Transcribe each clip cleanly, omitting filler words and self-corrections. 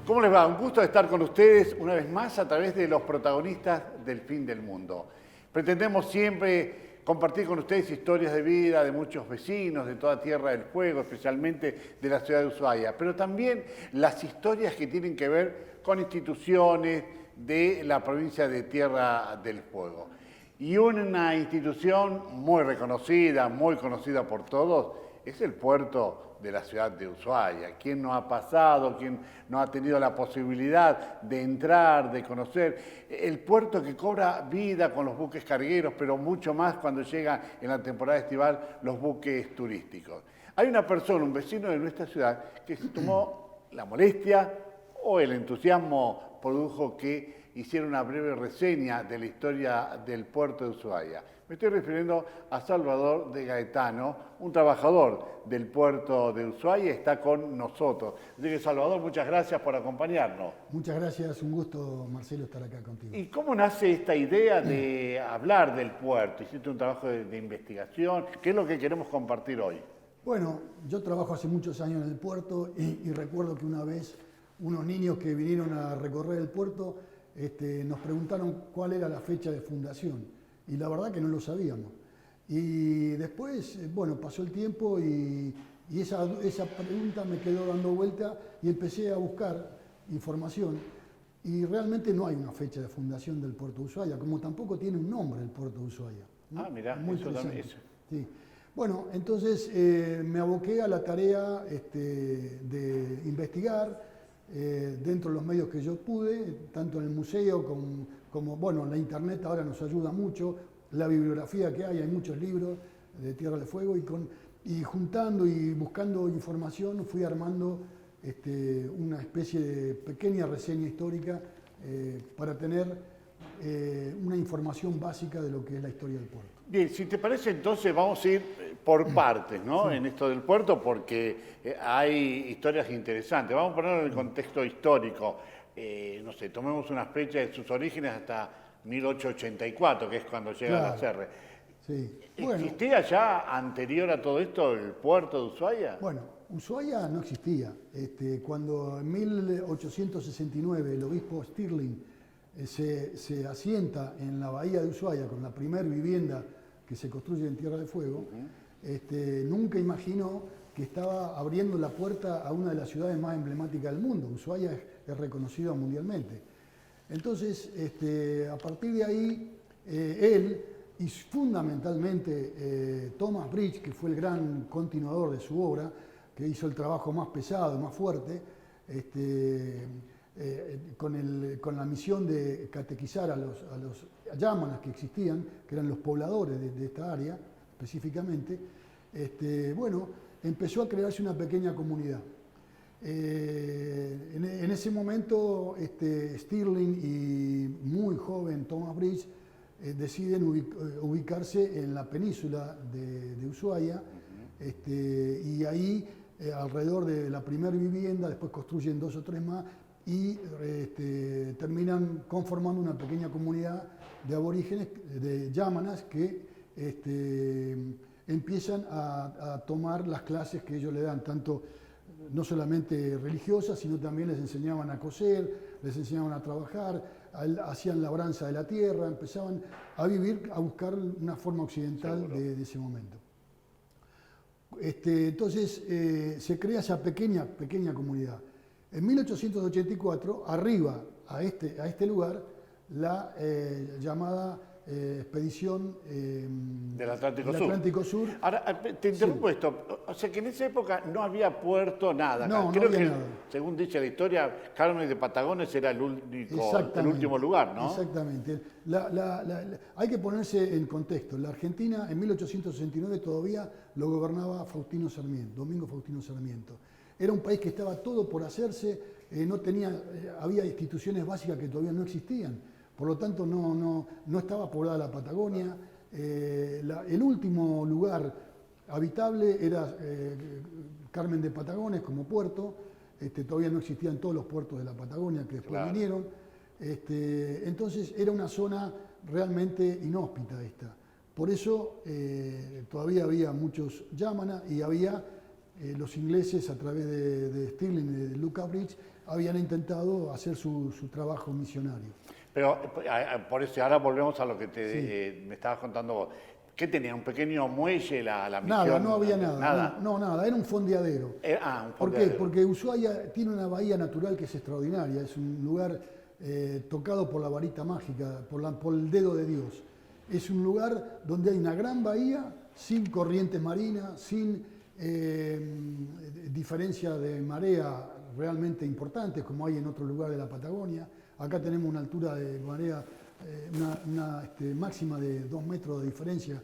¿Cómo les va? Un gusto estar con ustedes una vez más a través de los protagonistas del fin del mundo. Pretendemos siempre compartir con ustedes historias de vida de muchos vecinos de toda Tierra del Fuego, especialmente de la ciudad de Ushuaia, pero también las historias que tienen que ver con instituciones de la provincia de Tierra del Fuego. Y una institución muy reconocida, muy conocida por todos, es el puerto de la ciudad de Ushuaia. ¿Quién no ha pasado, quién no ha tenido la posibilidad de entrar, de conocer? El puerto que cobra vida con los buques cargueros, pero mucho más cuando llegan en la temporada estival los buques turísticos. Hay una persona, un vecino de nuestra ciudad, que se tomó la molestia o el entusiasmo produjo que hiciera una breve reseña de la historia del puerto de Ushuaia. Me estoy refiriendo a Salvador de Gaetano, un trabajador del puerto de Ushuaia, está con nosotros. Así que, Salvador, muchas gracias por acompañarnos. Muchas gracias, un gusto, Marcelo, estar acá contigo. ¿Y cómo nace esta idea de hablar del puerto? Hiciste un trabajo de investigación. ¿Qué es lo que queremos compartir hoy? Bueno, yo trabajo hace muchos años en el puerto y recuerdo que una vez unos niños que vinieron a recorrer el puerto nos preguntaron cuál era la fecha de fundación. Y la verdad que no lo sabíamos. Y después, bueno, pasó el tiempo y esa pregunta me quedó dando vuelta y empecé a buscar información. Y realmente no hay una fecha de fundación del puerto de Ushuaia, como tampoco tiene un nombre el puerto de Ushuaia, ¿no? Ah, mirá, muy eso también. Sí. Bueno, entonces me aboqué a la tarea de investigar dentro de los medios que yo pude, tanto en el museo como bueno, la internet ahora nos ayuda mucho, la bibliografía que hay muchos libros de Tierra del Fuego y juntando y buscando información fui armando una especie de pequeña reseña histórica para tener una información básica de lo que es la historia del puerto. Bien, si te parece, entonces vamos a ir por partes, ¿no? Sí. En esto del puerto, porque hay historias interesantes. Vamos a ponerlo en el contexto histórico. No sé, tomemos una fecha de sus orígenes hasta 1884, que es cuando llega Claro. la Serre. Sí. Bueno, ¿Existía ya anterior a todo esto el puerto de Ushuaia? bueno, Ushuaia no existía. Cuando en 1869 el obispo Stirling se asienta en la bahía de Ushuaia con la primera vivienda que se construye en Tierra del Fuego, nunca imaginó que estaba abriendo la puerta a una de las ciudades más emblemáticas del mundo. Ushuaia es reconocida mundialmente. Entonces, a partir de ahí, él y fundamentalmente Thomas Bridge, que fue el gran continuador de su obra, que hizo el trabajo más pesado, más fuerte, con la misión de catequizar a los yámanas que existían, que eran los pobladores de esta área específicamente, bueno, empezó a crearse una pequeña comunidad. En ese momento Stirling y muy joven Thomas Bridge deciden ubicarse en la península de Ushuaia, y ahí alrededor de la primera vivienda, después construyen 2 o 3 más y terminan conformando una pequeña comunidad de aborígenes, de yámanas, que empiezan a tomar las clases que ellos le dan, tanto no solamente religiosas, sino también les enseñaban a coser, les enseñaban a trabajar, hacían labranza de la tierra, empezaban a vivir, a buscar una forma occidental de ese momento. Entonces se crea esa pequeña comunidad. En 1884 arriba a este lugar la llamada expedición del Atlántico del Sur. Atlántico Sur. Ahora, te interrumpo Sí. esto. O sea que en esa época no había puerto, nada. No, Creo no había que, nada. según dice la historia, Carmen de Patagones era el último lugar, ¿no? Exactamente. Hay que ponerse en contexto. La Argentina en 1869 todavía lo gobernaba Faustino Sarmiento, Domingo Faustino Sarmiento. Era un país que estaba todo por hacerse, había instituciones básicas que todavía no existían. Por lo tanto, no estaba poblada la Patagonia. El último lugar habitable era Carmen de Patagones como puerto. Todavía no existían todos los puertos de la Patagonia que después vinieron. Entonces era una zona realmente inhóspita esta. Por eso todavía había muchos yámanas y había los ingleses, a través de Stirling y de Luca Bridge, habían intentado hacer su trabajo misionario. Pero por eso, ahora volvemos a lo que Sí. me estabas contando vos. ¿Qué tenía? ¿Un pequeño muelle la misión? Nada, no había nada. ¿Nada? No, nada, era un fondeadero. Un ¿Por qué? fondeadero. Porque Ushuaia tiene una bahía natural que es extraordinaria, es un lugar tocado por la varita mágica, por el dedo de Dios. Es un lugar donde hay una gran bahía, sin corrientes marinas, sin diferencia de marea realmente importantes, como hay en otro lugar de la Patagonia. Acá tenemos una altura de marea, una máxima de 2 metros de diferencia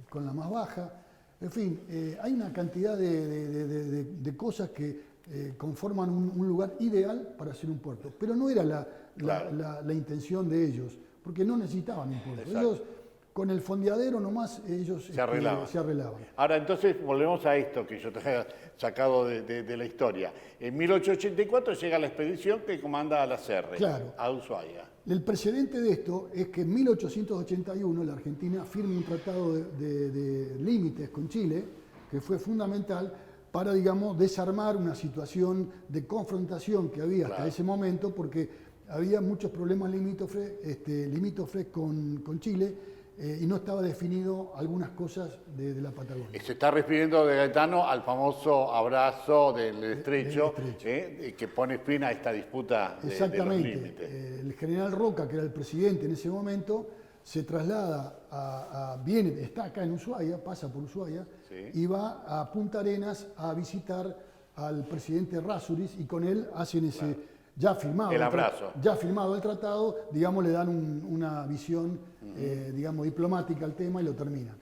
con la más baja. En fin, hay una cantidad de cosas que conforman un lugar ideal para hacer un puerto. Pero no era la intención de ellos, porque no necesitaban un puerto. Exacto. Ellos, con el fondeadero nomás, ellos Se arreglaban. se arreglaban. Ahora, entonces, volvemos a esto que yo te había sacado de la historia. En 1884 llega la expedición que comanda a la Serre, Claro. a Ushuaia. El precedente de esto es que en 1881 la Argentina firma un tratado de límites con Chile, que fue fundamental para, digamos, desarmar una situación de confrontación que había hasta Claro. ese momento, porque había muchos problemas limítrofes con Chile, y no estaba definido algunas cosas de la Patagonia. Se está refiriendo de Gaetano al famoso abrazo del estrecho, Del estrecho. que pone fin a esta disputa de los Exactamente. límites. El general Roca, que era el presidente en ese momento, se traslada está acá en Ushuaia, pasa por Ushuaia, Sí. y va a Punta Arenas a visitar al presidente Rásuriz, y con él hacen ese, ya firmado El abrazo. ya firmado el tratado, digamos, le dan una visión, digamos, diplomática al tema y lo terminan.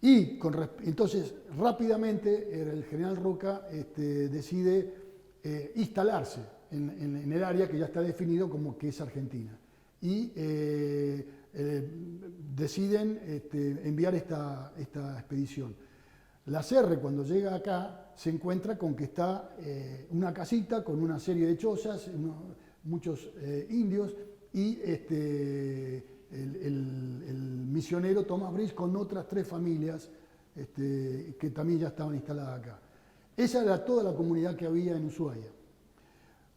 Y entonces, rápidamente, el general Roca decide instalarse en el área que ya está definido como que es Argentina. Y deciden enviar esta expedición. La Serre, cuando llega acá, se encuentra con que está una casita con una serie de chozas, muchos indios, y el misionero Thomas Bridge con otras 3 familias que también ya estaban instaladas acá. Esa era toda la comunidad que había en Ushuaia.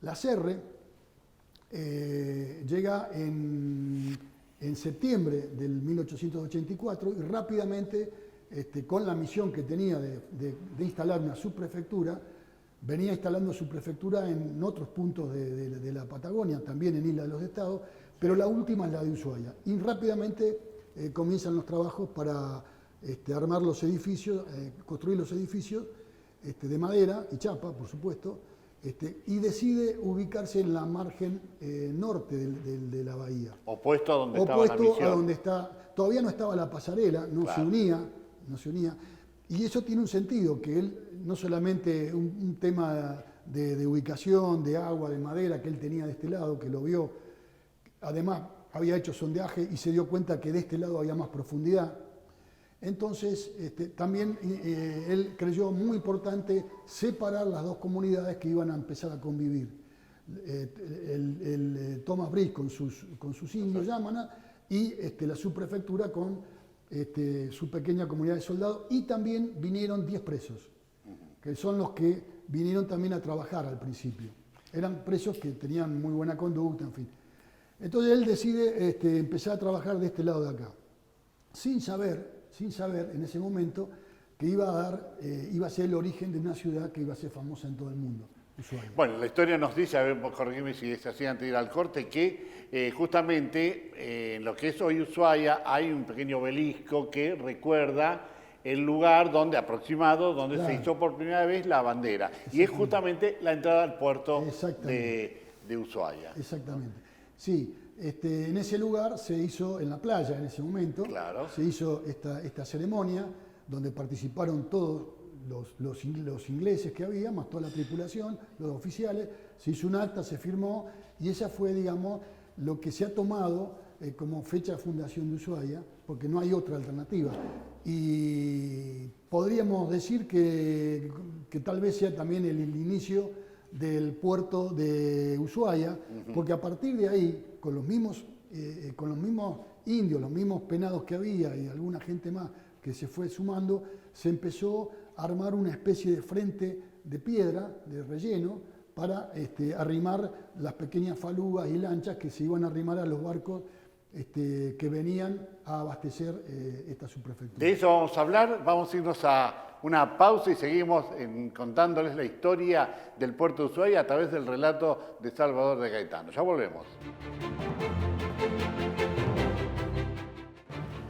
La Serre llega en septiembre del 1884 y rápidamente, con la misión que tenía de instalar una subprefectura, venía instalando subprefectura en otros puntos de la Patagonia, también en Isla de los Estados, pero la última es la de Ushuaia. Y rápidamente comienzan los trabajos para armar los edificios, construir los edificios de madera y chapa, por supuesto, y decide ubicarse en la margen norte de la bahía. Opuesto a donde estaba la Opuesto misión. a donde está, todavía no estaba la pasarela, no Claro. se unía, y eso tiene un sentido, que él, no solamente un tema de ubicación, de agua, de madera que él tenía de este lado, que lo vio, además había hecho sondeaje y se dio cuenta que de este lado había más profundidad. Entonces, también él creyó muy importante separar las dos comunidades que iban a empezar a convivir. Thomas Bridge con sus indios Yamana y la subprefectura con su pequeña comunidad de soldados, y también vinieron 10 presos, que son los que vinieron también a trabajar al principio. Eran presos que tenían muy buena conducta, en fin. Entonces él decide empezar a trabajar de este lado de acá, sin saber en ese momento que iba a ser el origen de una ciudad que iba a ser famosa en todo el mundo, Ushuaia. Bueno, la historia nos dice, a ver, corregime si es así antes de ir al corte, que justamente en lo que es hoy Ushuaia hay un pequeño obelisco que recuerda el lugar donde Claro. se hizo por primera vez la bandera. Y es justamente la entrada al puerto Exactamente. de Ushuaia. Exactamente. Sí, en ese lugar se hizo, en la playa en ese momento, Claro. se hizo esta ceremonia donde participaron todos los ingleses que había, más toda la tripulación, los oficiales, se hizo un acta, se firmó, y esa fue, digamos, lo que se ha tomado como fecha de fundación de Ushuaia, porque no hay otra alternativa. Y podríamos decir que tal vez sea también el inicio del puerto de Ushuaia, porque a partir de ahí, con los mismos indios, los mismos penados que había y alguna gente más que se fue sumando, se empezó armar una especie de frente de piedra, de relleno, para arrimar las pequeñas falugas y lanchas que se iban a arrimar a los barcos que venían a abastecer esta subprefectura. De eso vamos a hablar, vamos a irnos a una pausa y seguimos contándoles la historia del puerto de Ushuaia a través del relato de Salvador de Gaetano. Ya volvemos.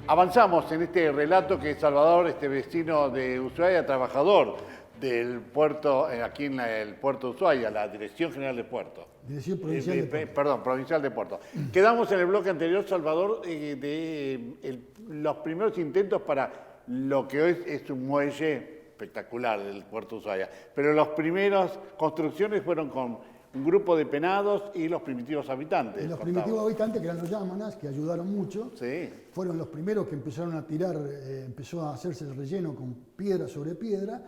Avanzamos en este relato que Salvador, vecino de Ushuaia, trabajador del puerto, aquí en el puerto de Ushuaia, la Dirección General de Puerto. Dirección Provincial de Puerto. Perdón, Provincial de Puerto. Quedamos en el bloque anterior, Salvador, los primeros intentos para lo que hoy es un muelle espectacular del puerto de Ushuaia. Pero las primeras construcciones fueron con un grupo de penados y los primitivos habitantes. Y los primitivos habitantes, que eran los yámanas, que ayudaron mucho, sí, fueron los primeros que empezaron a tirar, empezó a hacerse el relleno con piedra sobre piedra,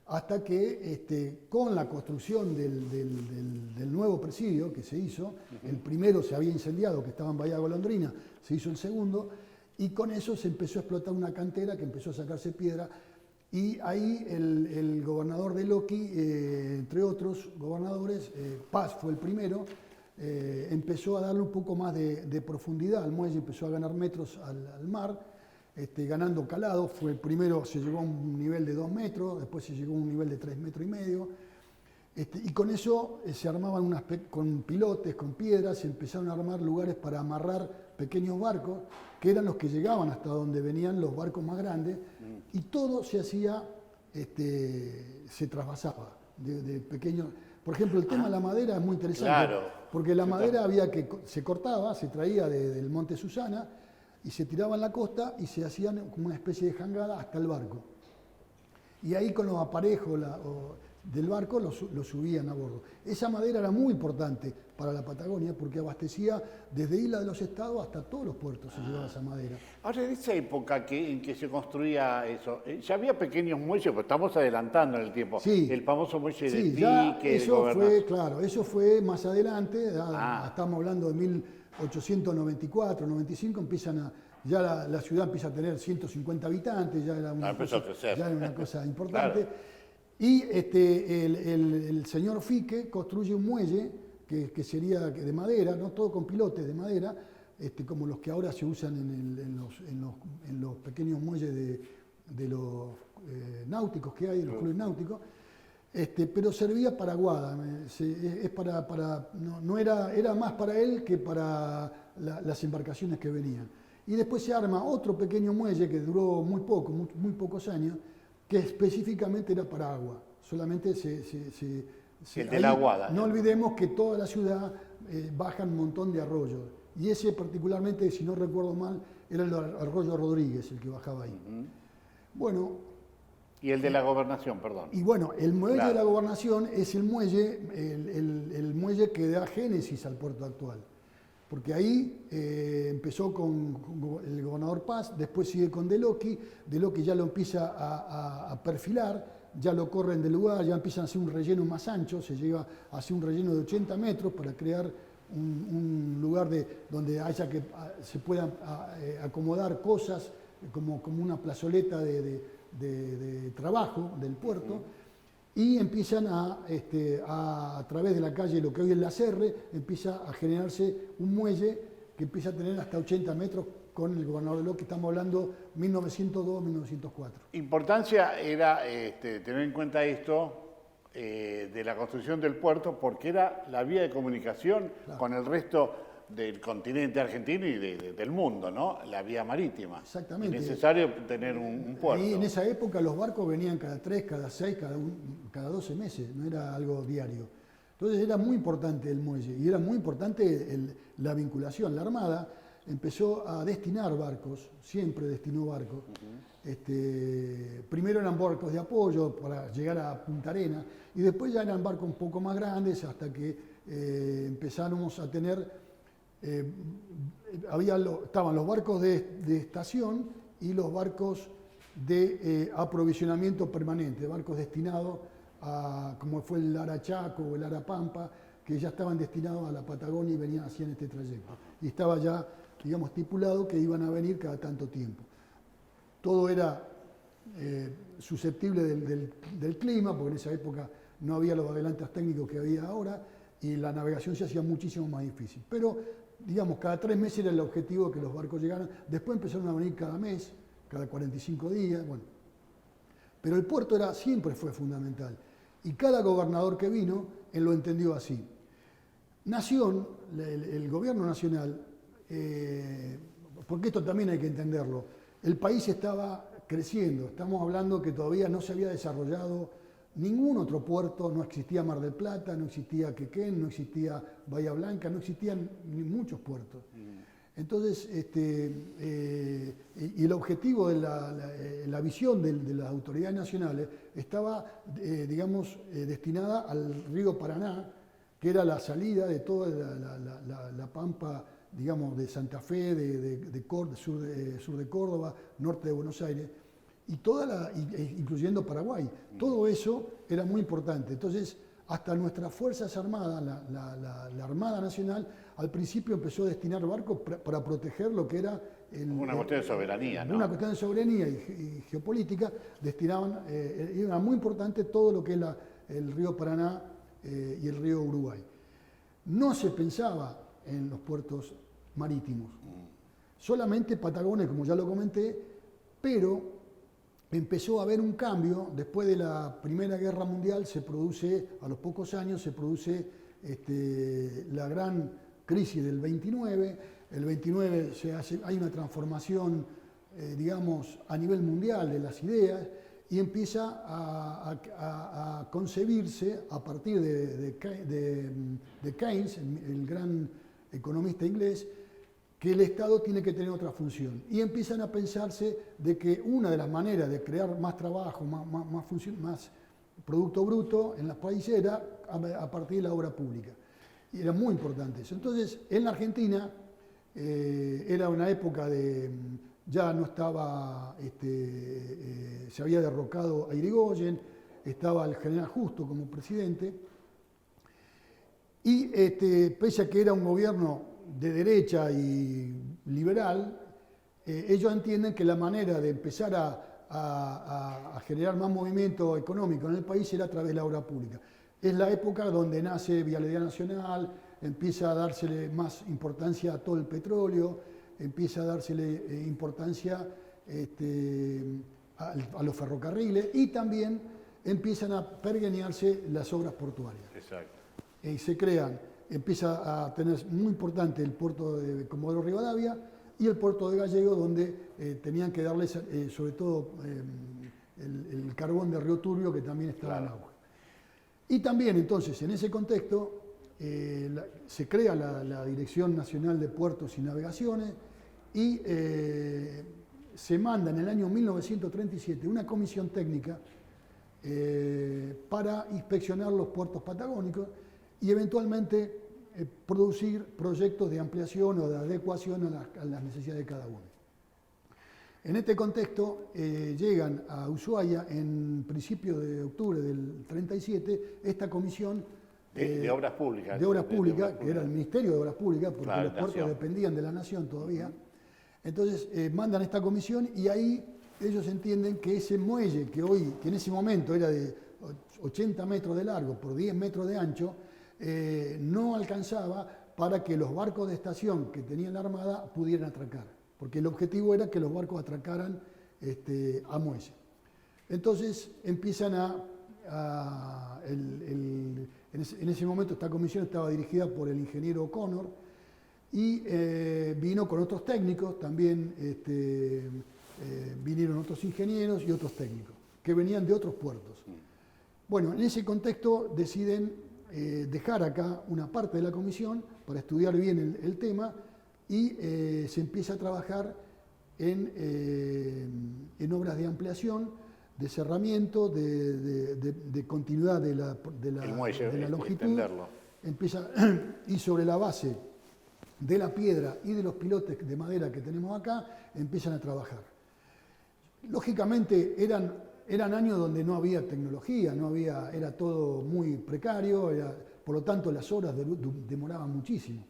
hasta que con la construcción del nuevo presidio que se hizo, el primero se había incendiado, que estaba en Bahía Golondrina, se hizo el segundo, y con eso se empezó a explotar una cantera que empezó a sacarse piedra, y ahí el gobernador de Loki, entre otros gobernadores, Paz fue el primero, empezó a darle un poco más de profundidad al muelle, empezó a ganar metros al mar, ganando calado. Fue el primero, se llegó a un nivel de 2 metros, después se llegó a un nivel de 3,5 metros, y con eso se armaban con pilotes, con piedras, se empezaron a armar lugares para amarrar pequeños barcos, que eran los que llegaban hasta donde venían los barcos más grandes, y todo se hacía, se trasvasaba de pequeños. Por ejemplo, el tema de la madera es muy interesante, claro, porque la madera se cortaba, se traía del Monte Susana, y se tiraba en la costa y se hacían como una especie de jangada hasta el barco. Y ahí con los aparejos del barco lo subían a bordo. Esa madera era muy importante para la Patagonia porque abastecía desde Isla de los Estados hasta todos los puertos, se llevaba esa madera. Ahora, en esa época en que se construía eso, ya había pequeños muelles, pero estamos adelantando en el tiempo. Sí. El famoso muelle Sí, de ya Pique, eso fue, claro, eso fue más adelante, estamos hablando de 1894, 95, ya la ciudad empieza a tener 150 habitantes, ya era una cosa importante. Claro. Y el señor Fique construye un muelle que sería de madera, no todo con pilotes de madera, como los que ahora se usan en los pequeños muelles de los náuticos que hay, los clubes náuticos. Pero servía para Aguada, era más para él que para las embarcaciones que venían. Y después se arma otro pequeño muelle que duró muy pocos años, que específicamente era para agua. Solamente el de la Aguada. No olvidemos que toda la ciudad baja un montón de arroyos. Y ese particularmente, si no recuerdo mal, era el arroyo Rodríguez el que bajaba ahí. Bueno. Y el de la Gobernación, perdón. Y bueno, el muelle de la Gobernación es el muelle que da génesis al puerto actual. Porque ahí empezó con el gobernador Paz, después sigue con De Loki ya lo empieza a perfilar, ya lo corren del lugar, ya empiezan a hacer un relleno más ancho, se llega a hacer un relleno de 80 metros para crear un lugar donde haya que se puedan acomodar cosas como una plazoleta de trabajo del puerto, y empiezan a través de la calle, lo que hoy es la Serre, empieza a generarse un muelle que empieza a tener hasta 80 metros con el gobernador de Loki, estamos hablando 1902-1904. Importancia era tener en cuenta esto de la construcción del puerto, porque era la vía de comunicación con el resto del continente argentino y del mundo, ¿no? La vía marítima. Exactamente. Es necesario tener un puerto. Y en esa época los barcos venían cada 3, cada 6, cada 12 meses, no era algo diario. Entonces era muy importante el muelle y era muy importante la vinculación. La Armada empezó a destinar barcos, siempre destinó barcos. Primero eran barcos de apoyo para llegar a Punta Arenas y después ya eran barcos un poco más grandes hasta que empezamos a tener... estaban los barcos de estación y los barcos de aprovisionamiento permanente, barcos destinados a, como fue el Ara Chaco o el Ara Pampa, que ya estaban destinados a la Patagonia y venían haciendo este trayecto. Y estaba ya, digamos, estipulado que iban a venir cada tanto tiempo. Todo era susceptible del clima, porque en esa época no había los adelantos técnicos que había ahora, y la navegación se hacía muchísimo más difícil. Pero, digamos, cada 3 meses era el objetivo de que los barcos llegaran. Después empezaron a venir cada mes, cada 45 días, bueno. Pero el puerto siempre fue fundamental. Y cada gobernador que vino, él lo entendió así. Nación, el gobierno nacional, porque esto también hay que entenderlo, el país estaba creciendo, estamos hablando que todavía no se había desarrollado ningún otro puerto, no existía Mar del Plata, no existía Quequén, no existía Bahía Blanca, no existían ni muchos puertos. Entonces, y el objetivo de la visión de las autoridades nacionales estaba, digamos, destinada al río Paraná, que era la salida de toda la pampa, digamos, de Santa Fe, sur de Córdoba, norte de Buenos Aires, y incluyendo Paraguay. Todo eso era muy importante. Entonces, hasta nuestras Fuerzas Armadas, la Armada Nacional, al principio empezó a destinar barcos para proteger lo que era... Una cuestión de soberanía, ¿no? Una cuestión de soberanía y geopolítica, destinaban, era muy importante todo lo que es el río Paraná y el río Uruguay. No se pensaba en los puertos marítimos, solamente Patagones, como ya lo comenté, pero empezó a haber un cambio. Después de la Primera Guerra Mundial a los pocos años se produce la gran crisis del 29. El 29 hay una transformación, digamos, a nivel mundial de las ideas, y empieza a concebirse a partir de Keynes, el gran economista inglés, que el Estado tiene que tener otra función. Y empiezan a pensarse de que una de las maneras de crear más trabajo, más Producto Bruto en los países era a partir de la obra pública. Y era muy importante eso. Entonces, en la Argentina era una época ya no estaba, se había derrocado a Irigoyen, estaba el general Justo como presidente, y pese a que era un gobierno de derecha y liberal, ellos entienden que la manera de empezar a generar más movimiento económico en el país era a través de la obra pública. Es la época donde nace Vialidad Nacional, empieza a dársele más importancia a todo el petróleo, empieza a dársele importancia a los ferrocarriles, y también empiezan a pergeñarse las obras portuarias. Exacto. Y se crean, empieza a tener muy importante el puerto de Comodoro Rivadavia y el puerto de Gallego, donde tenían que darles sobre todo el carbón de Río Turbio, que también estaba en auge. Y también entonces en ese contexto se crea la Dirección Nacional de Puertos y Navegaciones, y se manda en el año 1937 una comisión técnica para inspeccionar los puertos patagónicos y eventualmente producir proyectos de ampliación o de adecuación a las necesidades de cada uno. En este contexto llegan a Ushuaia en principio de octubre del 37 esta comisión de Obras Públicas. De Obras Públicas, que era el Ministerio de Obras Públicas, porque claro, los puertos dependían de la Nación todavía. Entonces mandan esta comisión, y ahí ellos entienden que ese muelle que en ese momento era de 80 metros de largo por 10 metros de ancho, no alcanzaba para que los barcos de estación que tenían la Armada pudieran atracar, porque el objetivo era que los barcos atracaran a muelle. Entonces empiezan en ese momento esta comisión estaba dirigida por el ingeniero O'Connor, y vino con otros técnicos, también vinieron otros ingenieros y otros técnicos que venían de otros puertos. Bueno, en ese contexto deciden dejar acá una parte de la comisión para estudiar bien el tema, y se empieza a trabajar en obras de ampliación, de cerramiento, de continuidad de la longitud. Y sobre la base de la piedra y de los pilotes de madera que tenemos acá, empiezan a trabajar. Lógicamente eran años donde no había tecnología, era todo muy precario, por lo tanto las obras demoraban muchísimo.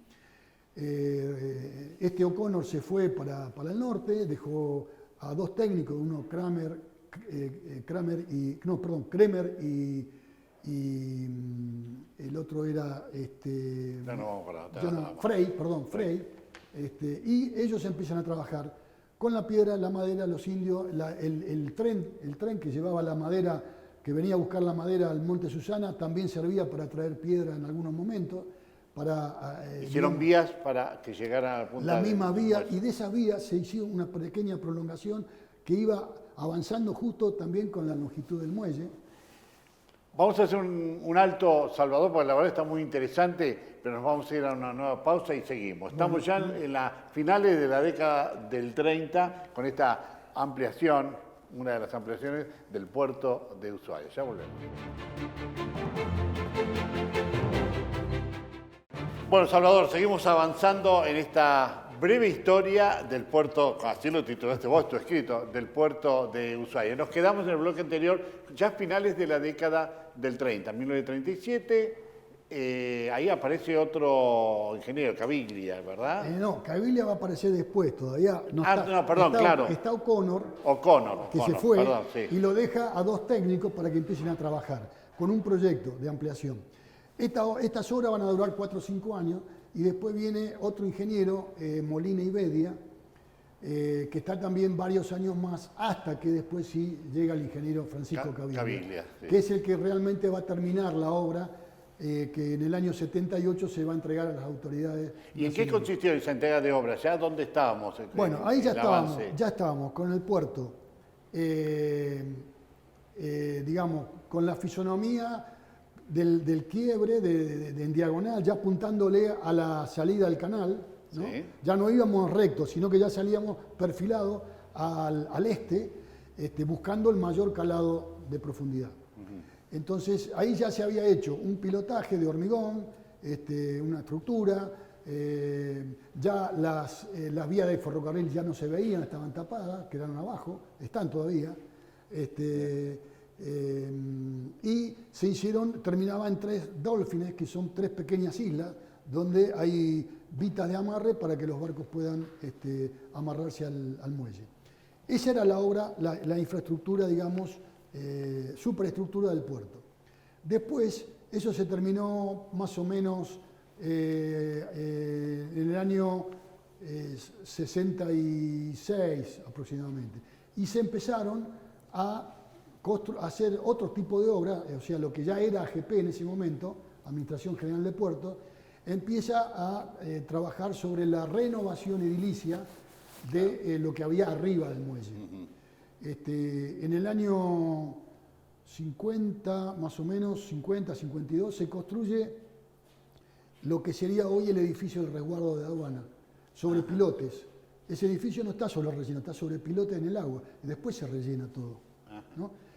O'Connor se fue para el norte, dejó a dos técnicos, uno Kramer Kremer y el otro era Frey. Y ellos empiezan a trabajar con la piedra, la madera, los indios, el tren que llevaba la madera, que venía a buscar la madera al Monte Susana, también servía para traer piedra en algunos momentos. Hicieron vías para que llegara al punto. La misma vía, y de esa vía se hizo una pequeña prolongación que iba avanzando justo también con la longitud del muelle. Vamos a hacer un alto, Salvador, porque la verdad está muy interesante, pero nos vamos a ir a una nueva pausa y seguimos. Estamos ya en las finales de la década del 30 con esta ampliación, una de las ampliaciones del puerto de Ushuaia. Ya volvemos. Bueno, Salvador, seguimos avanzando en esta breve historia del puerto, así lo titulaste vos, tu escrito, del puerto de Ushuaia. Nos quedamos en el bloque anterior, ya a finales de la década del 30, 1937, ahí aparece otro ingeniero, Caviglia, ¿verdad? No, Caviglia va a aparecer después, todavía no está. No, perdón, claro. Está O'Connor, que se fue, perdón, sí. Y lo deja a dos técnicos para que empiecen a trabajar con un proyecto de ampliación. Estas obras van a durar 4 o 5 años y después viene otro ingeniero, Molina y Bedia, que está también varios años más, hasta que después sí llega el ingeniero Francisco Caviglia, sí, que es el que realmente va a terminar la obra, que en el año 78 se va a entregar a las autoridades. ¿Y en qué consistió esa entrega de obras? ¿Ya dónde estábamos? Bueno, ahí ya estábamos con el puerto, digamos, con la fisonomía del quiebre en diagonal, ya apuntándole a la salida del canal, ¿no? Sí. Ya no íbamos rectos, sino que ya salíamos perfilados al este, buscando el mayor calado de profundidad. Entonces, ahí ya se había hecho un pilotaje de hormigón, una estructura, ya las vías de ferrocarril ya no se veían, estaban tapadas, quedaron abajo, están todavía. Y terminaba en 3 dolphines, que son 3 pequeñas islas, donde hay vitas de amarre para que los barcos puedan amarrarse al muelle. Esa era la obra, la infraestructura, digamos, superestructura del puerto. Después, eso se terminó más o menos en el año 66 aproximadamente, y se empezaron a hacer otro tipo de obra, o sea, lo que ya era AGP en ese momento, Administración General de Puertos, empieza a trabajar sobre la renovación edilicia de lo que había arriba del muelle. En el año 50, más o menos, 50, 52, se construye lo que sería hoy el edificio del resguardo de aduana, sobre pilotes. Ese edificio no está sobre relleno, está sobre pilotes en el agua, y después se rellena todo, ¿no?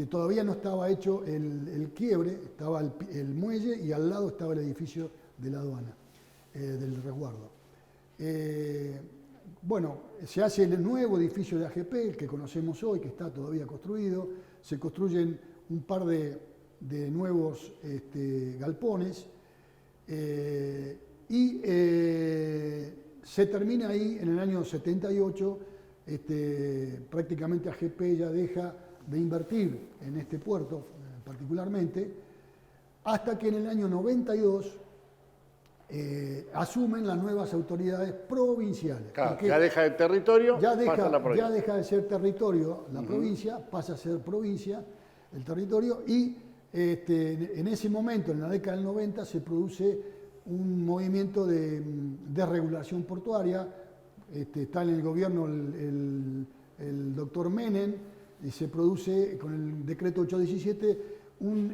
Todavía no estaba hecho el quiebre, estaba el muelle y al lado estaba el edificio de la aduana, del resguardo. Bueno, se hace el nuevo edificio de AGP, el que conocemos hoy, que está todavía construido, se construyen un par de nuevos galpones y se termina ahí en el año 78, prácticamente AGP ya deja de invertir en este puerto particularmente, hasta que en el año 92 asumen las nuevas autoridades provinciales. Claro, ya deja de territorio, pasa a la provincia. Ya deja de ser territorio la provincia, pasa a ser provincia el territorio, y en ese momento, en la década del 90, se produce un movimiento de desregulación portuaria. Está en el gobierno el doctor Menem, y se produce con el decreto 817 un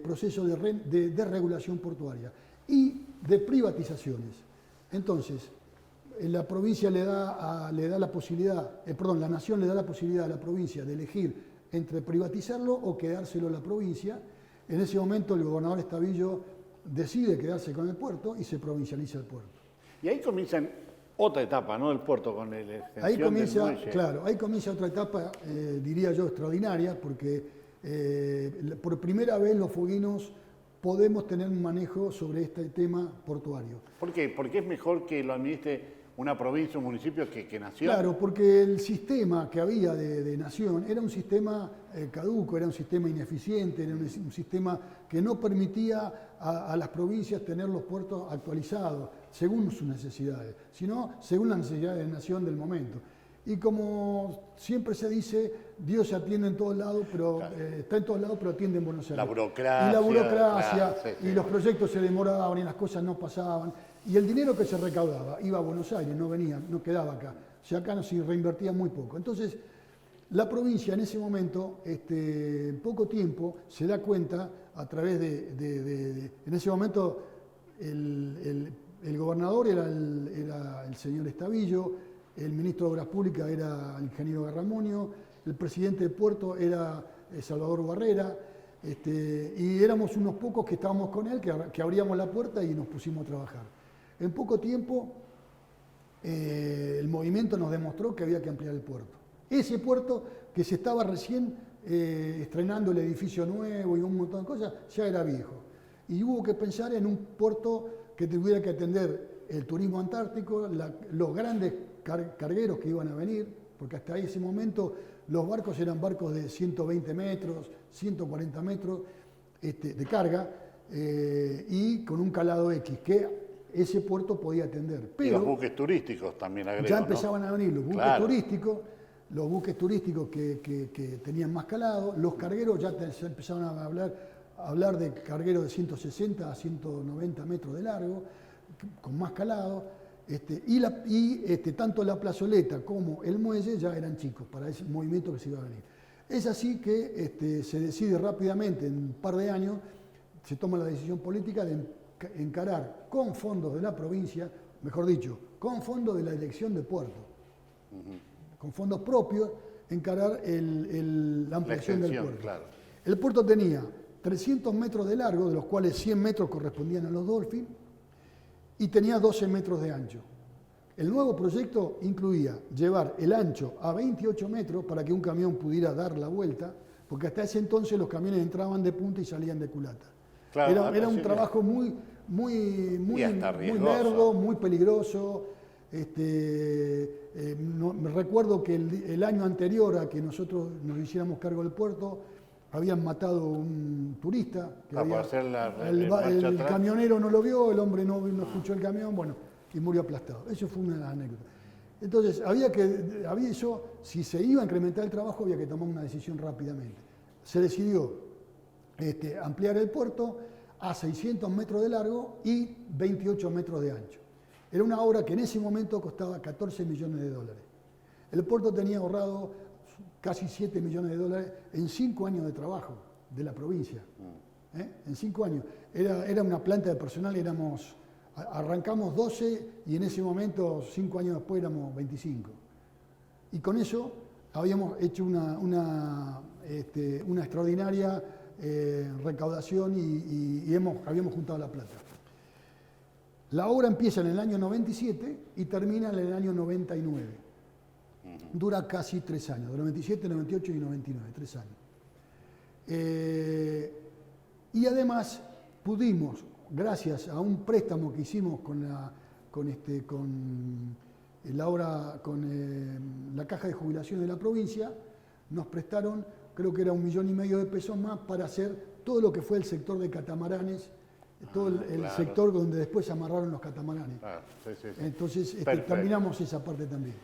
proceso de desregulación portuaria y de privatizaciones. Entonces, la provincia la nación le da la posibilidad a la provincia de elegir entre privatizarlo o quedárselo a la provincia. En ese momento el gobernador Estavillo decide quedarse con el puerto y se provincializa el puerto. Y ahí comienzan otra etapa, ¿no? Del puerto con el extensión ahí comienza, del muelle. Claro, ahí comienza otra etapa, diría yo, extraordinaria, porque por primera vez los fueguinos podemos tener un manejo sobre este tema portuario. ¿Por qué? Porque es mejor que lo administre una provincia, un municipio que nació. Claro, porque el sistema que había de nación era un sistema caduco, era un sistema ineficiente, era un sistema que no permitía a las provincias tener los puertos actualizados según sus necesidades, sino según las necesidades de nación del momento. Y como siempre se dice, Dios se atiende en todos lados, pero Claro. Está en todos lados, pero atiende en Buenos Aires. La burocracia. Y la burocracia, claro, sí, y los proyectos se demoraban y las cosas no pasaban. Y el dinero que se recaudaba iba a Buenos Aires, no venía, no quedaba acá. O sea, acá se reinvertía muy poco. Entonces, la provincia en ese momento, en poco tiempo, se da cuenta a través en ese momento, el gobernador era el señor Estavillo, el ministro de Obras Públicas era el ingeniero Garramonio, el presidente de Puerto era Salvador Barrera, y éramos unos pocos que estábamos con él, que abríamos la puerta y nos pusimos a trabajar. En poco tiempo, el movimiento nos demostró que había que ampliar el puerto. Ese puerto que se estaba recién estrenando el edificio nuevo y un montón de cosas, ya era viejo. Y hubo que pensar en un puerto que tuviera que atender el turismo antártico, los grandes cargueros que iban a venir, porque hasta ese momento los barcos eran barcos de 120 metros, 140 metros de carga y con un calado X, que ese puerto podía atender. Pero y los buques turísticos también agrego, ya empezaban a venir los buques turísticos que tenían más calado, los cargueros ya se empezaban a hablar de cargueros de 160 a 190 metros de largo, con más calado. Tanto la plazoleta como el muelle ya eran chicos para ese movimiento que se iba a venir. Es así que se decide rápidamente, en un par de años, se toma la decisión política de encarar con fondos de la provincia, mejor dicho, con fondos de la dirección de puerto, con fondos propios, encarar la ampliación del puerto. Claro. El puerto tenía 300 metros de largo, de los cuales 100 metros correspondían a los Dolphin, y tenía 12 metros de ancho. El nuevo proyecto incluía llevar el ancho a 28 metros para que un camión pudiera dar la vuelta, porque hasta ese entonces los camiones entraban de punta y salían de culata. Claro, era un trabajo muy lerdo, muy peligroso. Me recuerdo que el año anterior a que nosotros nos hiciéramos cargo del puerto, habían matado a un turista. Que el camionero no lo vio, el hombre no escuchó el camión, bueno, y murió aplastado. Eso fue una de las anécdotas. Entonces, si se iba a incrementar el trabajo, había que tomar una decisión rápidamente. Se decidió ampliar el puerto a 600 metros de largo y 28 metros de ancho. Era una obra que en ese momento costaba 14 millones de dólares. El puerto tenía ahorrado casi 7 millones de dólares en 5 años de trabajo de la provincia. En 5 años. Era una planta de personal, arrancamos 12 y en ese momento, 5 años después, éramos 25. Y con eso habíamos hecho una extraordinaria recaudación y habíamos juntado la plata. La obra empieza en el año 97 y termina en el año 99. Dura casi 3 años, de 97, 98 y 99, 3 años. Y además pudimos, gracias a un préstamo que hicimos con la Caja de Jubilaciones de la provincia, nos prestaron, creo que era 1,5 millones de pesos más para hacer todo lo que fue el sector de catamaranes, todo el sector donde después se amarraron los catamaranes. Sí. Entonces terminamos esa parte también.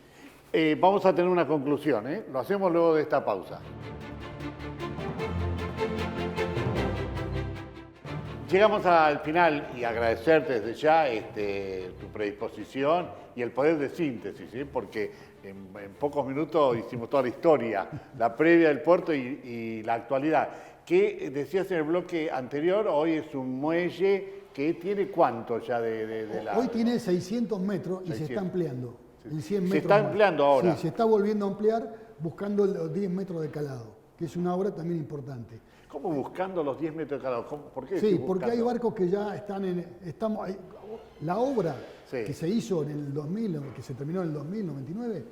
Vamos a tener una conclusión, Lo hacemos luego de esta pausa. Llegamos al final y agradecerte desde ya tu predisposición y el poder de síntesis, porque en pocos minutos hicimos toda la historia, la previa del puerto y la actualidad. Que decías en el bloque anterior, hoy es un muelle que tiene ¿cuánto ya de la...? Hoy tiene 600 metros y 600. Se está ampliando. En 100 metros ¿Se está ampliando ahora? Sí, se está volviendo a ampliar buscando los 10 metros de calado, que es una obra también importante. ¿Cómo buscando los 10 metros de calado? ¿Por qué? Sí, porque hay barcos que ya están la obra que se hizo en el 2000, que se terminó en el 2099,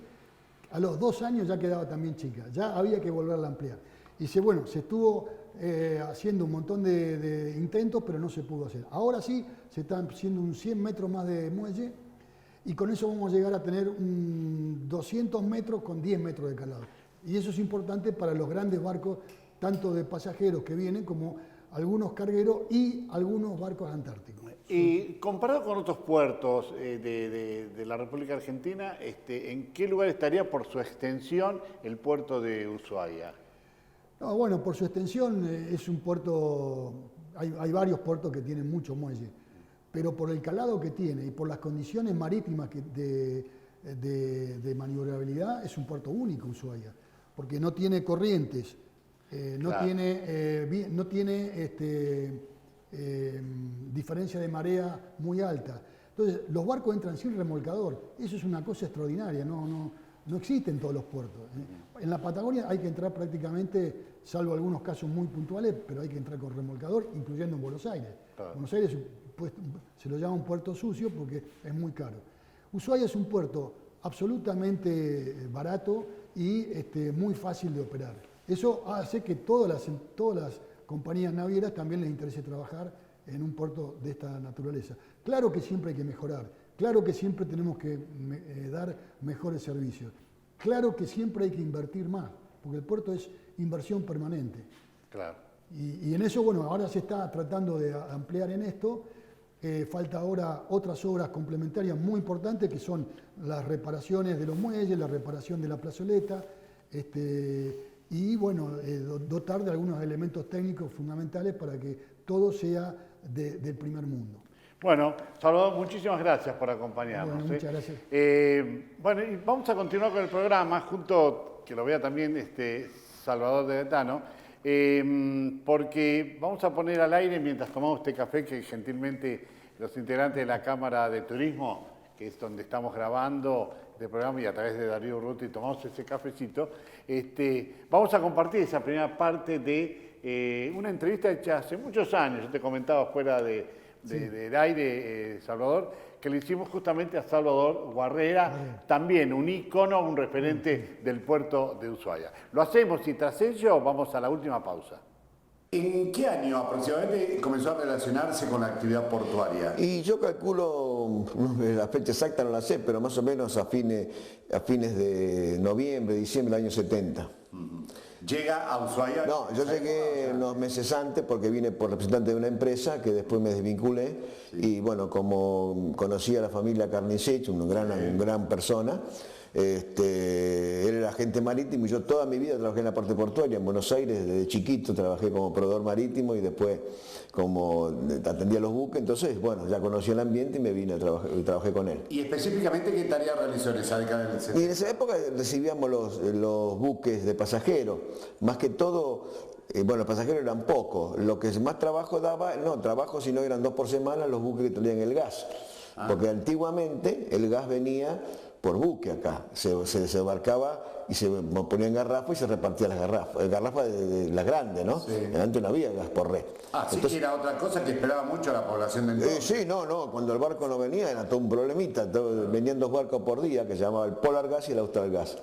a los 2 años ya quedaba también chica, ya había que volverla a ampliar. Y se estuvo haciendo un montón de intentos, pero no se pudo hacer. Ahora sí, se está haciendo un 100 metros más de muelle y con eso vamos a llegar a tener 200 metros con 10 metros de calado. Y eso es importante para los grandes barcos, tanto de pasajeros que vienen como algunos cargueros y algunos barcos antárticos. Y comparado con otros puertos de la República Argentina, ¿en qué lugar estaría por su extensión el puerto de Ushuaia? No, bueno, por su extensión es un puerto, hay varios puertos que tienen mucho muelle, pero por el calado que tiene y por las condiciones marítimas de maniobrabilidad es un puerto único Ushuaia, porque no tiene corrientes, no Claro. tiene diferencia de marea muy alta. Entonces, los barcos entran sin remolcador. Eso es una cosa extraordinaria, no existe en todos los puertos. En la Patagonia hay que entrar prácticamente, salvo algunos casos muy puntuales, pero hay que entrar con remolcador, incluyendo en Buenos Aires. Claro. Buenos Aires pues, se lo llama un puerto sucio porque es muy caro. Ushuaia es un puerto absolutamente barato y muy fácil de operar. Eso hace que todas las compañías navieras también les interese trabajar en un puerto de esta naturaleza. Claro que siempre hay que mejorar, claro que siempre tenemos que dar mejores servicios, claro que siempre hay que invertir más, porque el puerto es inversión permanente. Claro. Y en eso, bueno, ahora se está tratando de ampliar en esto. Falta ahora otras obras complementarias muy importantes que son las reparaciones de los muelles, la reparación de la plazoleta, y bueno, dotar de algunos elementos técnicos fundamentales para que todo sea del primer mundo. Bueno, Salvador, muchísimas gracias por acompañarnos. Bueno, muchas gracias. Bueno, y vamos a continuar con el programa, junto, que lo vea también Salvador de Gaetano, porque vamos a poner al aire, mientras tomamos este café, que gentilmente los integrantes de la Cámara de Turismo, que es donde estamos grabando el programa, y a través de Darío Urruti tomamos ese cafecito, vamos a compartir esa primera parte de una entrevista hecha hace muchos años, yo te comentaba fuera del aire, Salvador, que le hicimos justamente a Salvador Guarrera, también un ícono, un referente del puerto de Ushuaia. Lo hacemos y tras ello vamos a la última pausa. ¿En qué año aproximadamente comenzó a relacionarse con la actividad portuaria? Y yo calculo, la fecha exacta no la sé, pero más o menos a fines de noviembre, diciembre del año 70. ¿Llega a Ushuaia? No, yo llegué unos meses antes porque vine por representante de una empresa que después me desvinculé y bueno, como conocí a la familia Carnicech, una gran persona, él era agente marítimo y yo toda mi vida trabajé en la parte portuaria, en Buenos Aires, desde chiquito trabajé como proveedor marítimo y después como atendía los buques, entonces bueno, ya conocí el ambiente y me vine a trabajar, trabajé con él. ¿Y específicamente qué tarea realizó en esa década del 70? Y en esa época recibíamos los buques de pasajeros, más que todo, bueno, los pasajeros eran pocos, lo que más trabajo daba, no trabajo sino eran 2 por semana los buques que traían el gas, porque antiguamente el gas venía por buque acá, se desembarcaba y se ponía en garrafa y se repartía las garrafas de las grandes, ¿no? Sí. Antes no había gas por red. Sí, que era otra cosa que esperaba mucho la población de entonces. Sí, no, cuando el barco no venía era todo un problemita, venían 2 barcos por día que se llamaba el Polar Gas y el Austral Gas.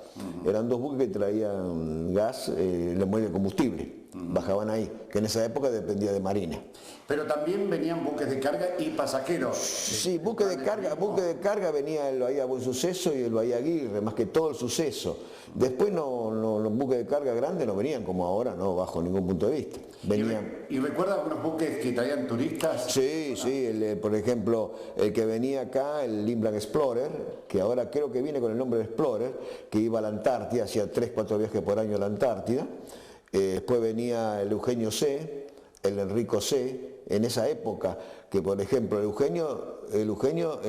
Eran 2 buques que traían gas, el muelle de combustible, bajaban ahí, que en esa época dependía de Marina. Pero también venían buques de carga y pasajeros. Sí, buque de carga venía el Bahía Buen Suceso y el Bahía Aguirre, más que todo el Suceso. Después los buques de carga grandes no venían como ahora, no, bajo ningún punto de vista. Venían... ¿Y recuerda algunos buques que traían turistas? Sí, por ejemplo, el que venía acá, el Inland Explorer, que ahora creo que viene con el nombre de Explorer, que iba a la Antártida, hacía 3-4 viajes por año a la Antártida. Después venía el Eugenio C, el Enrico C, en esa época, que por ejemplo el Eugenio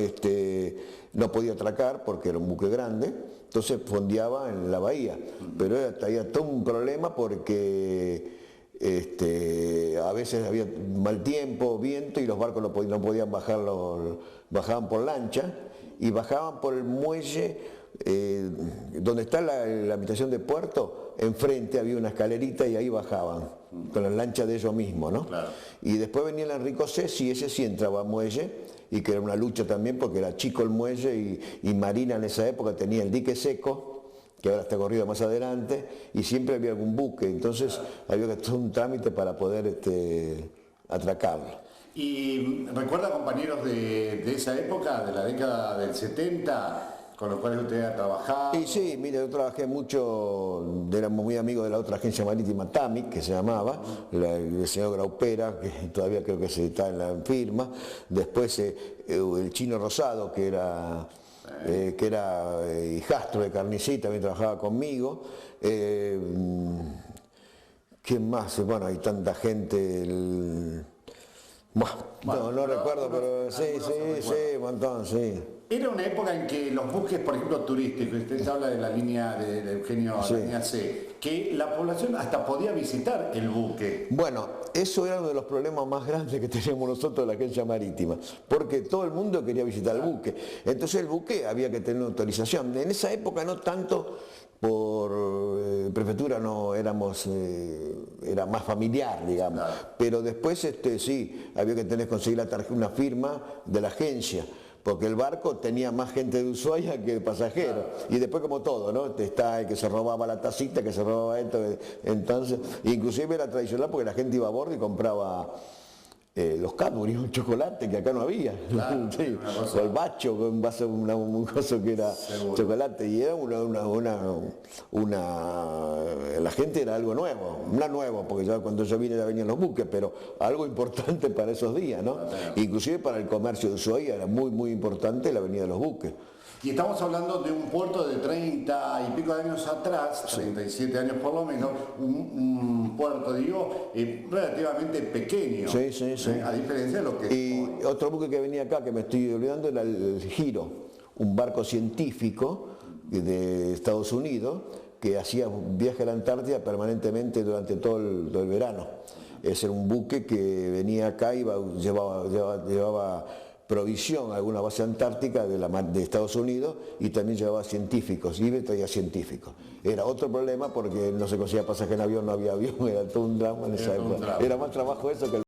no podía atracar porque era un buque grande, entonces fondeaba en la bahía, pero había todo un problema porque a veces había mal tiempo, viento y los barcos no podían bajar, bajaban por lancha y bajaban por el muelle donde está la habitación de puerto, enfrente había una escalerita y ahí bajaban con las lanchas de ellos mismos, ¿no? Claro. Y después venía el Enrico C, y ese sí entraba a muelle y que era una lucha también porque era chico el muelle y Marina en esa época tenía el dique seco, que ahora está corrido más adelante, y siempre había algún buque, entonces había que hacer un trámite para poder atracarlo. ¿Y recuerda compañeros de esa época, de la década del 70, con los cuales usted ha trabajado? Y sí, mire, yo trabajé mucho, éramos muy amigos de la otra agencia marítima TAMIC, que se llamaba, el señor Graupera, que todavía creo que está en la firma. Después el Chino Rosado, que era hijastro de Carnicita, también trabajaba conmigo. ¿Quién más? Bueno, hay tanta gente. No recuerdo, pero sí, un montón, sí. Era una época en que los buques, por ejemplo, turísticos, usted habla de la línea de Eugenio, Sí. la línea C, que la población hasta podía visitar el buque. Bueno, eso era uno de los problemas más grandes que teníamos nosotros en la agencia marítima, porque todo el mundo quería visitar el buque. Entonces el buque había que tener una autorización. En esa época no tanto, por prefectura no éramos, era más familiar, digamos. Claro. Pero después sí, había que conseguir una firma de la agencia, porque el barco tenía más gente de Ushuaia que pasajeros. Y después como todo, ¿no? Está el que se robaba la tacita, que se robaba esto. Entonces, inclusive era tradicional porque la gente iba a bordo y compraba los Cadbury, un chocolate que acá no había. Claro, Sí, una cosa. o el bacho, un vaso, un coso que era Seguro. chocolate. Y era la gente era algo nuevo, no nuevo, porque ya cuando yo vine ya venían los buques, pero algo importante para esos días, ¿no? Inclusive para el comercio de Ushuaia era muy, muy importante la venida de los buques. Y estamos hablando de un puerto de 30 y pico de años atrás, 37 años por lo menos, un puerto, digo, relativamente pequeño. Sí, sí, sí. A diferencia de lo que... Y otro buque que venía acá, que me estoy olvidando, era el Giro, un barco científico de Estados Unidos que hacía un viaje a la Antártida permanentemente durante todo el verano. Ese era un buque que venía acá y llevaba provisión a alguna base antártica de Estados Unidos y también llevaba científicos, y traía científicos. Era otro problema porque no se conseguía pasaje en avión, no había avión, era todo un drama en esa época. Era más trabajo eso que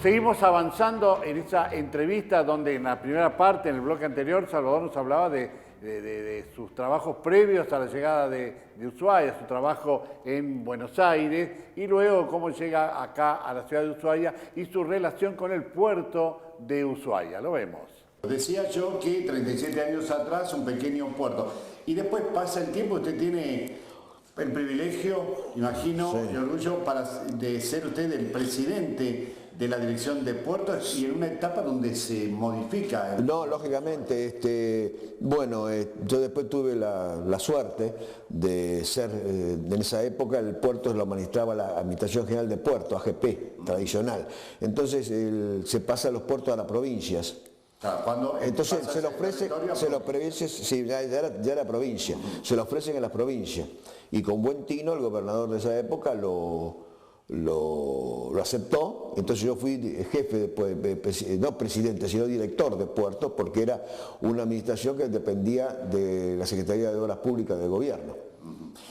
Seguimos avanzando en esa entrevista donde en la primera parte, en el bloque anterior, Salvador nos hablaba de sus trabajos previos a la llegada de Ushuaia, su trabajo en Buenos Aires y luego cómo llega acá a la ciudad de Ushuaia y su relación con el puerto de Ushuaia. Lo vemos. Decía yo que 37 años atrás un pequeño puerto. Y después pasa el tiempo, usted tiene el privilegio, imagino, Sí. y orgullo de ser usted el presidente de la Dirección de Puertos y en una etapa donde se modifica. No, lógicamente, bueno, yo después tuve la suerte de ser, en esa época el puerto lo administraba la Administración General de Puertos, AGP, tradicional. Entonces se pasa los puertos a las provincias. Claro, cuando Entonces pasa se lo ese ofrece, territorio, sí, ya era provincia, se lo ofrecen en las provincias. Y con buen tino el gobernador de esa época lo aceptó, entonces yo fui jefe, no presidente, sino director de puertos, porque era una administración que dependía de la Secretaría de Obras Públicas del gobierno.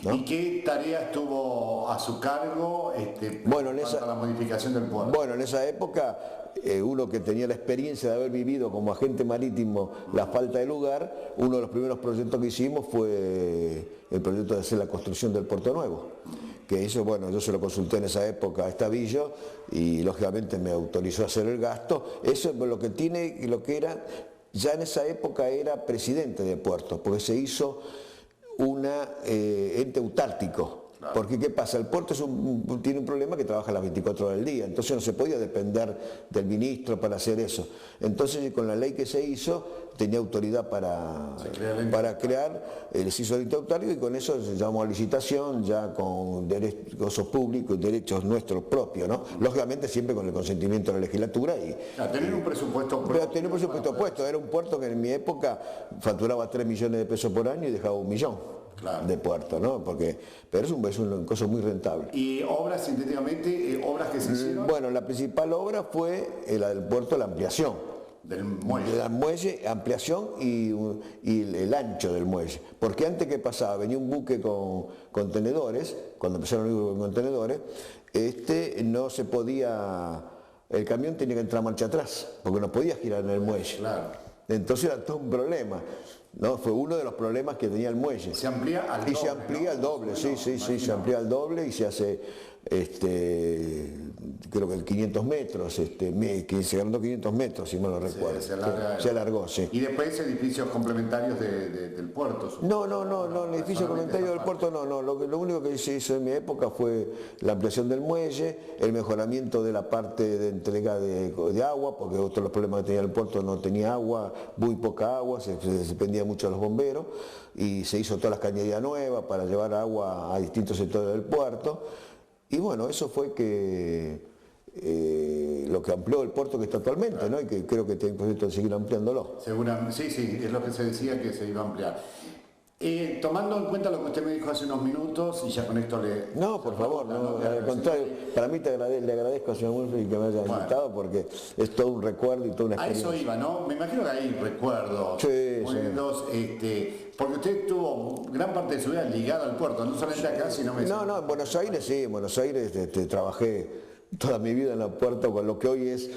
¿No? ¿Y qué tareas tuvo a su cargo Bueno, para la modificación del puerto? Bueno, en esa época, uno que tenía la experiencia de haber vivido como agente marítimo la falta de lugar, uno de los primeros proyectos que hicimos fue el proyecto de hacer la construcción del Puerto Nuevo. Que eso, bueno, yo se lo consulté en esa época a Estavillo y lógicamente me autorizó a hacer el gasto. Eso es lo que tiene, lo que era, ya en esa época era presidente de puertos, porque se hizo un ente autártico, Porque ¿qué pasa? El puerto tiene un problema que trabaja las 24 horas del día, entonces no se podía depender del ministro para hacer eso. Entonces con la ley que se hizo tenía autoridad para crear, se hizo el ente autarca y con eso se llamó a licitación, ya con derechos públicos y derechos nuestros propios, ¿no? Lógicamente siempre con el consentimiento de la legislatura. Tener un presupuesto pero tener un presupuesto puesto, era un puerto que en mi época facturaba 3 millones de pesos por año y dejaba 1 millón. Claro. De puerto, ¿no? Pero es una cosa muy rentable. ¿Y obras, sintéticamente, obras que se hicieron? Bueno, la principal obra fue la del puerto, la ampliación. Del muelle. De la muelle, ampliación y el ancho del muelle. Porque antes, ¿qué pasaba? Venía un buque con contenedores, cuando empezaron a ir con contenedores, no se podía, el camión tenía que entrar marcha atrás, porque no podía girar en el muelle. Claro. Entonces era todo un problema. ¿No? Fue uno de los problemas que tenía el muelle. Se amplía al doble. Y se amplía al doble, ¿no? sí, se amplía al doble y se hace, creo que 500 metros, se ganó 500 metros, si mal no recuerdo. Se alargó, sí. Y después edificios complementarios del puerto. No, el edificio complementario del puerto no. Lo único que se hizo en mi época fue la ampliación del muelle, el mejoramiento de la parte de entrega de agua, porque otro de los problemas que tenía el puerto, no tenía agua, muy poca agua, se dependía mucho de los bomberos, y se hizo todas las cañerías nuevas para llevar agua a distintos sectores del puerto. Y bueno, eso fue lo que amplió el puerto que está actualmente, claro. ¿No? Y que creo que tiene proyecto de seguir ampliándolo. Seguramente, sí, es lo que se decía que se iba a ampliar. Tomando en cuenta lo que usted me dijo hace unos minutos, y ya con esto le... No, por favor, no, al contrario, para mí le agradezco, señor Murphy, que me haya invitado, porque es todo un recuerdo y toda una experiencia. A eso iba, ¿no? Me imagino que hay recuerdos, buenos, porque usted tuvo gran parte de su vida ligada al puerto, no solamente acá, sino... No, en Buenos Aires sí, en Buenos Aires trabajé toda mi vida en el puerto, con lo que hoy es...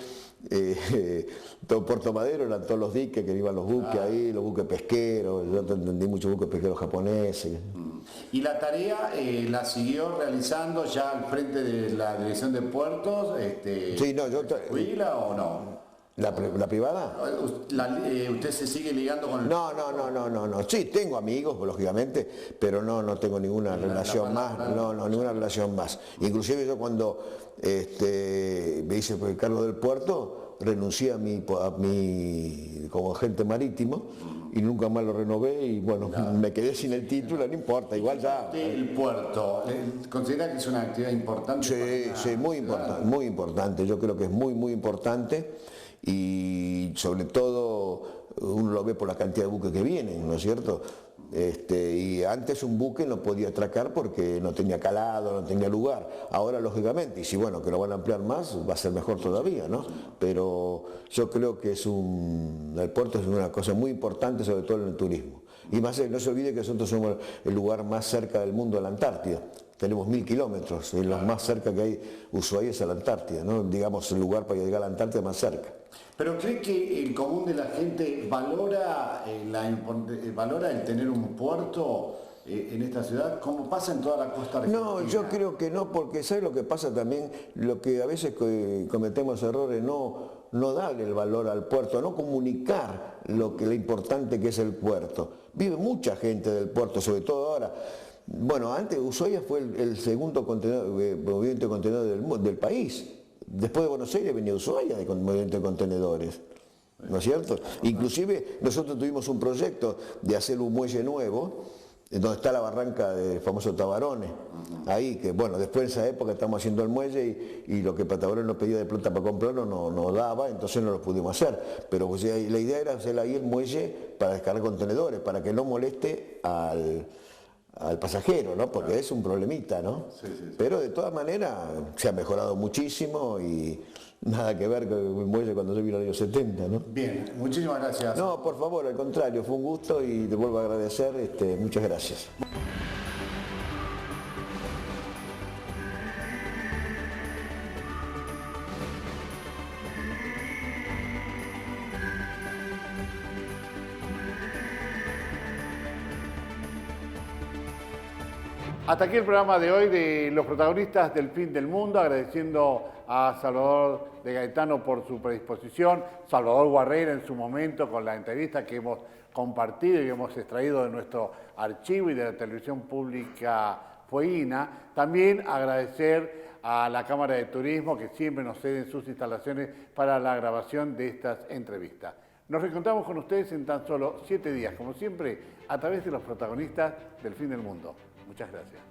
todo Puerto Madero, eran todos los diques que iban los buques ahí, los buques pesqueros, yo entendí muchos buques pesqueros japoneses. ¿Y la tarea la siguió realizando ya al frente de la dirección de puertos? Sí, no, yo... ¿Huila o no? ¿La privada? ¿Usted se sigue ligando con el... No. Sí, tengo amigos, lógicamente, pero no tengo ninguna relación más. Ninguna relación más. Inclusive yo cuando me hice cargo del puerto, renuncié a mi como agente marítimo y nunca más lo renové y bueno, me quedé sin el título, no importa, igual ya... ¿El puerto considera que es una actividad importante? Sí, muy importante, yo creo que es muy importante. Y sobre todo uno lo ve por la cantidad de buques que vienen, ¿no es cierto? Y antes un buque no podía atracar porque no tenía calado, no tenía lugar. Ahora, lógicamente, y si bueno, que lo van a ampliar más, va a ser mejor todavía, ¿no? Pero yo creo que el puerto es una cosa muy importante, sobre todo en el turismo. Y más, no se olvide que nosotros somos el lugar más cerca del mundo de la Antártida. Tenemos 1000 kilómetros, y lo más cerca que hay Ushuaia es a la Antártida, ¿no? Digamos, el lugar para llegar a la Antártida más cerca. ¿Pero cree que el común de la gente valora el tener un puerto en esta ciudad, como pasa en toda la costa argentina? No, yo creo que no, porque ¿sabe lo que pasa también? Lo que a veces cometemos errores, no darle el valor al puerto, no comunicar lo importante que es el puerto. Vive mucha gente del puerto, sobre todo ahora. Bueno, antes Ushuaia fue el segundo movimiento de contenedores del país. Después de Buenos Aires venía Ushuaia de movimiento de contenedores, ¿no es cierto? Inclusive nosotros tuvimos un proyecto de hacer un muelle nuevo, donde está la barranca del famoso Tabarones, ahí que bueno, después de esa época estamos haciendo el muelle y lo que Tabarones nos pedía de plata para comprarlo no daba, entonces no lo pudimos hacer. Pero pues, la idea era hacer ahí el muelle para descargar contenedores, para que no moleste al pasajero, ¿no? Porque es un problemita, ¿no? Sí. Pero de todas maneras se ha mejorado muchísimo y nada que ver con el muelle cuando yo vine en los años 70, ¿no? Bien, muchísimas gracias. No, por favor, al contrario, fue un gusto y te vuelvo a agradecer, muchas gracias. Hasta aquí el programa de hoy de los protagonistas del fin del mundo, agradeciendo a Salvador de Gaetano por su predisposición, Salvador Guarrera en su momento con la entrevista que hemos compartido y hemos extraído de nuestro archivo y de la televisión pública Fueguina. También agradecer a la Cámara de Turismo que siempre nos ceden sus instalaciones para la grabación de estas entrevistas. Nos reencontramos con ustedes en tan solo 7 días, como siempre, a través de los protagonistas del fin del mundo. Muchas gracias.